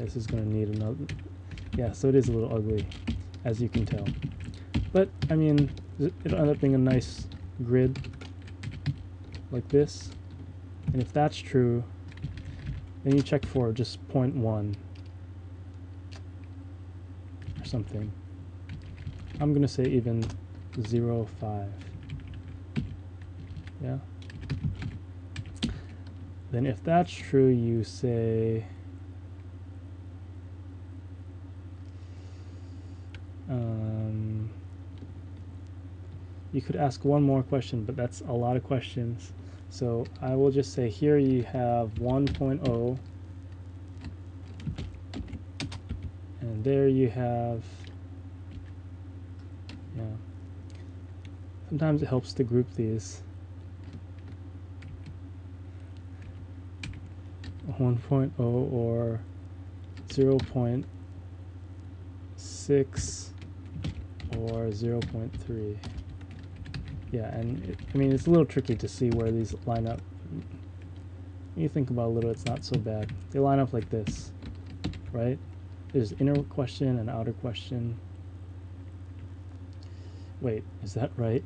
This is going to need another. Yeah, so it is a little ugly, as you can tell. But, I mean, it'll end up being a nice grid like this. And if that's true, then you check for just 0.1 or something. I'm going to say even 0.5. Yeah. Then if that's true, you say you could ask one more question, but that's a lot of questions. So I will just say here you have 1.0, and there you have, yeah. Sometimes it helps to group these. 1.0 or 0.6 or 0.3. Yeah, and I mean, it's a little tricky to see where these line up. When you think about it a little, it's not so bad. They line up like this, right? There's inner question and outer question. Wait, is that right?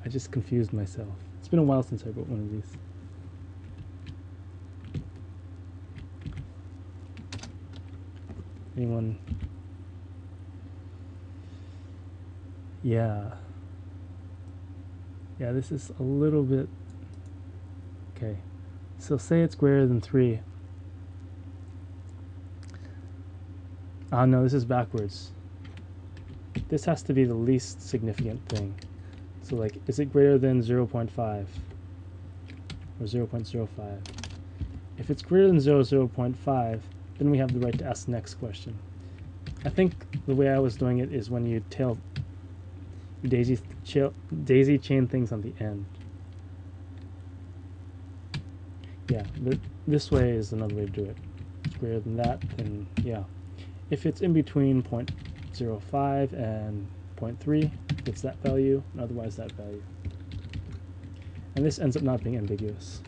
I just confused myself. It's been a while since I wrote one of these. Anyone? Yeah. Yeah, this is a little bit... Okay. So say it's greater than 3. No, this is backwards. This has to be the least significant thing. So like, is it greater than 0.5 or 0.05? If it's greater than 0.5, then we have the right to ask the next question. I think the way I was doing it is when you daisy chain things on the end. Yeah, but this way is another way to do it. If it's greater than that, then yeah. If it's in between 0.05 and 0.3, it's that value, and otherwise that value. And this ends up not being ambiguous.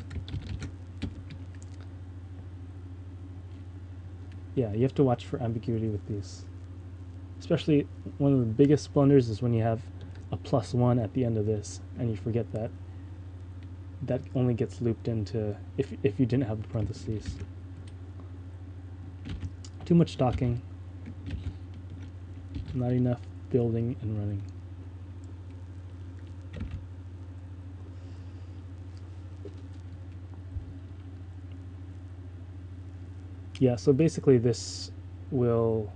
Yeah, you have to watch for ambiguity with these. Especially one of the biggest blunders is when you have a +1 at the end of this, and you forget that. That only gets looped into if you didn't have the parentheses. Too much talking. Not enough building and running. Yeah, so basically this will,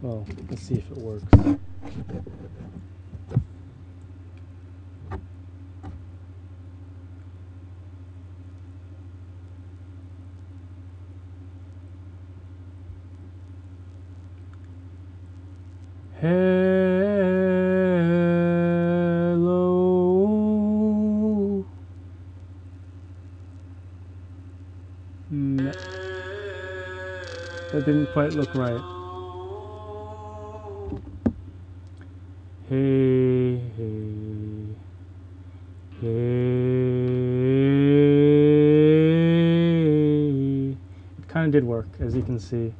well, let's see if it works. Hello. No, that didn't quite look right. Hey, hey, hey. It kind of did work, as you can see.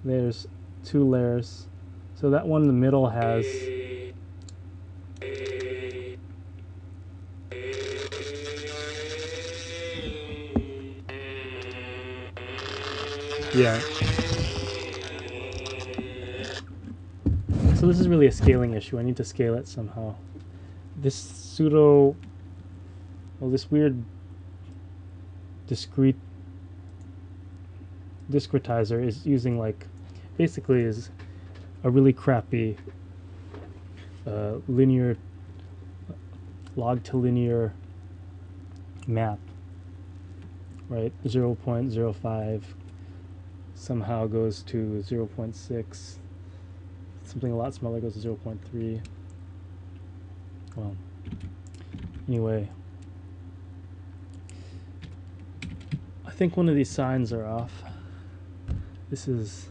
There's 2 layers. So that one in the middle has... Yeah. So this is really a scaling issue. I need to scale it somehow. This pseudo... Well, this weird discretizer is using, like, basically is a really crappy linear, log to linear map, right? 0.05 somehow goes to 0.6. Something a lot smaller goes to 0.3. Well, anyway, I think one of these signs are off. This is,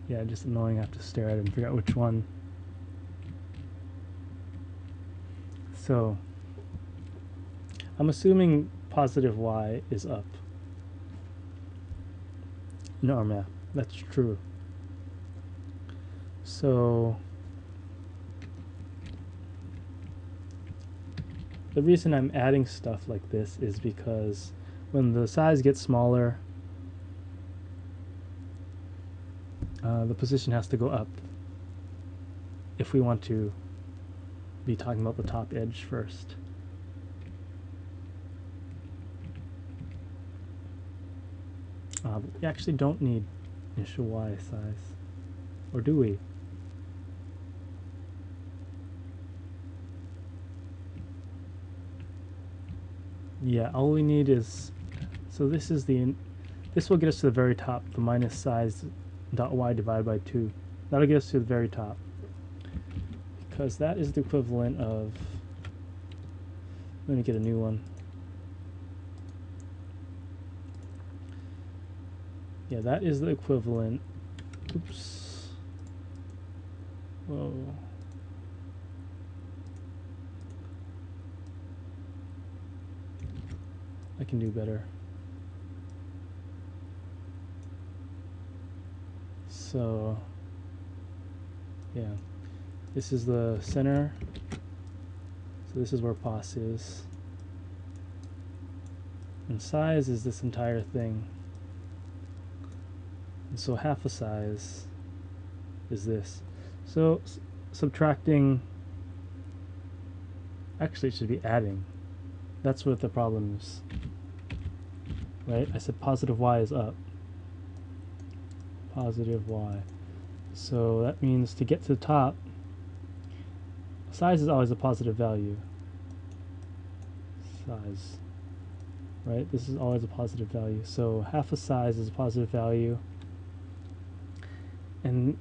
yeah, just annoying. I have to stare at it and figure out which one. So I'm assuming positive y is up. in our map. That's true. So the reason I'm adding stuff like this is because when the size gets smaller, the position has to go up if we want to be talking about the top edge first. We actually don't need initial Y size, or do we? Yeah, all we need is, so this is this will get us to the very top, the minus size dot y divided by 2. That'll get us to the very top, because that is the equivalent of, let me get a new one. Yeah, that is the equivalent, oops, whoa. I can do better. So, yeah, this is the center. So this is where pos is. And size is this entire thing. And so half a size is this. So subtracting, actually it should be adding. That's what the problem is. Right? I said positive y is up. Positive y. So that means to get to the top, size is always a positive value. Size. Right? This is always a positive value. So half a size is a positive value. And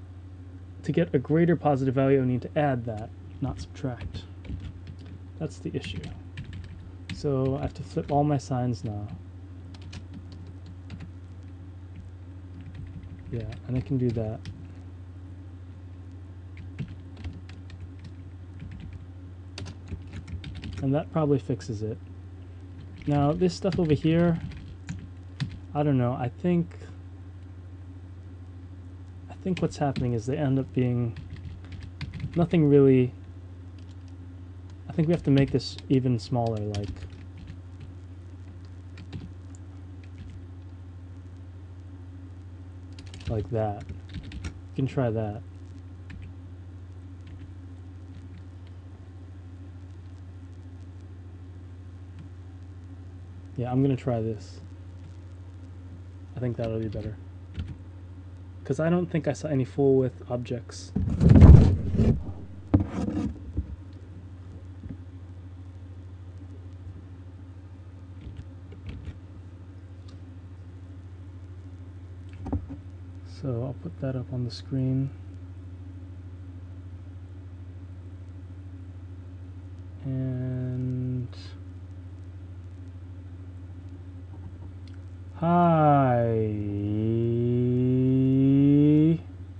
to get a greater positive value, I need to add that, not subtract. That's the issue. So I have to flip all my signs now. Yeah, and I can do that. And that probably fixes it. Now this stuff over here, I don't know, I think what's happening is they end up being nothing really. I think we have to make this even smaller, like that. You can try that. Yeah, I'm gonna try this. I think that'll be better. Because I don't think I saw any full width objects. So I'll put that up on the screen. And hi.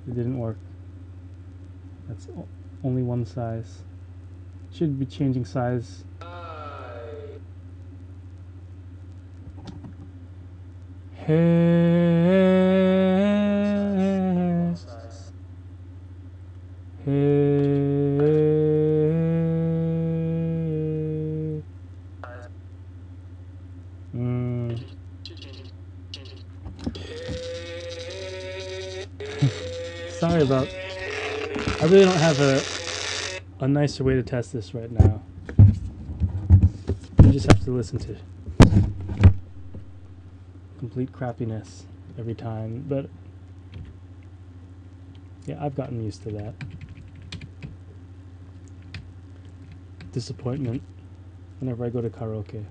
It didn't work. That's only one size. Should be changing size. Hey. Hey. Sorry about. I really don't have a nicer way to test this right now. You just have to listen to complete crappiness every time, but yeah, I've gotten used to that. Disappointment whenever I go to karaoke.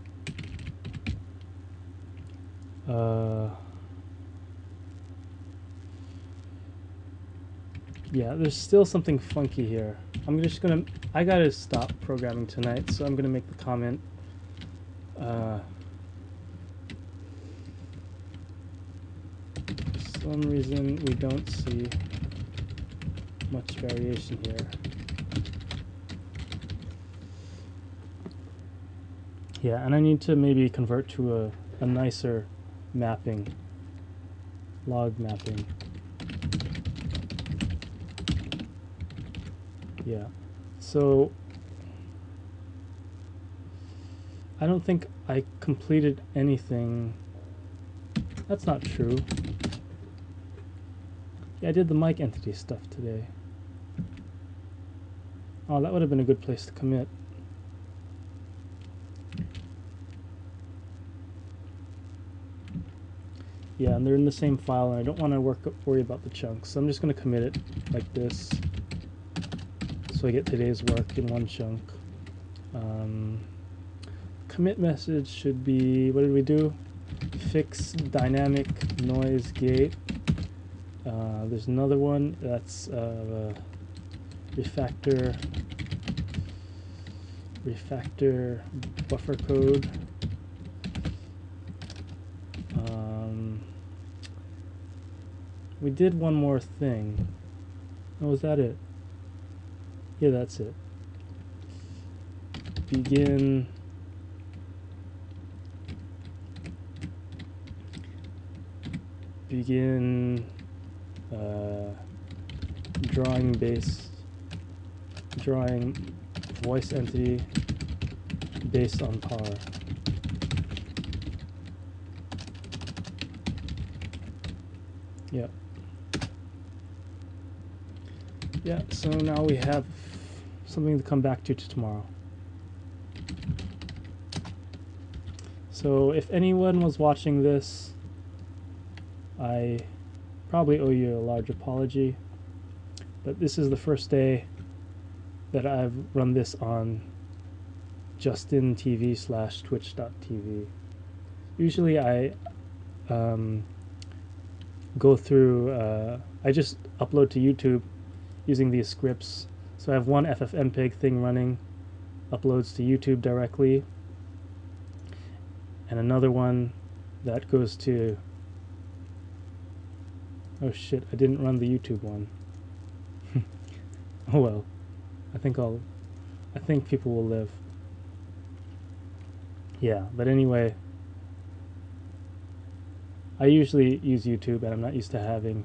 Yeah, there's still something funky here. I gotta stop programming tonight, so I'm gonna make the comment. For some reason, we don't see much variation here. Yeah, and I need to maybe convert to a nicer mapping. log mapping. Yeah, so I don't think I completed anything. That's not true. Yeah, I did the mic entity stuff today. Oh, that would have been a good place to commit. Yeah, and they're in the same file, and I don't want to worry about the chunks, so I'm just going to commit it like this, so I get today's work in one chunk. Commit message should be, what did we do? Fix dynamic noise gate. There's another one that's refactor buffer code. We did one more thing. Oh, was that it? Yeah, that's it. Begin drawing voice entity based on par. Yep. Yeah, so now we have something to come back to tomorrow. So if anyone was watching this, I probably owe you a large apology, but this is the first day that I've run this on JustinTV/Twitch.tv. Usually I go through, I just upload to YouTube using these scripts. So I have one FFmpeg thing running, uploads to YouTube directly, and another one that goes to, oh shit, I didn't run the YouTube one. Oh well, I think people will live. Yeah, but anyway, I usually use YouTube, and I'm not used to having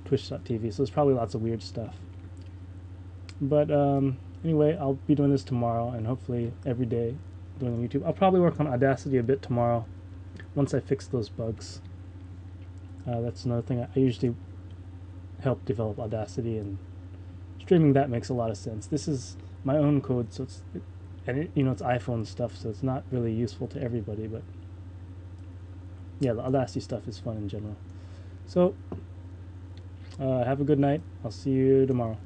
Twitch.tv, so there's probably lots of weird stuff. But anyway, I'll be doing this tomorrow, and hopefully every day doing on YouTube. I'll probably work on Audacity a bit tomorrow once I fix those bugs. That's another thing. I usually help develop Audacity, and streaming that makes a lot of sense. This is my own code, so it's iPhone stuff, so it's not really useful to everybody, but yeah, the Audacity stuff is fun in general. So have a good night. I'll see you tomorrow.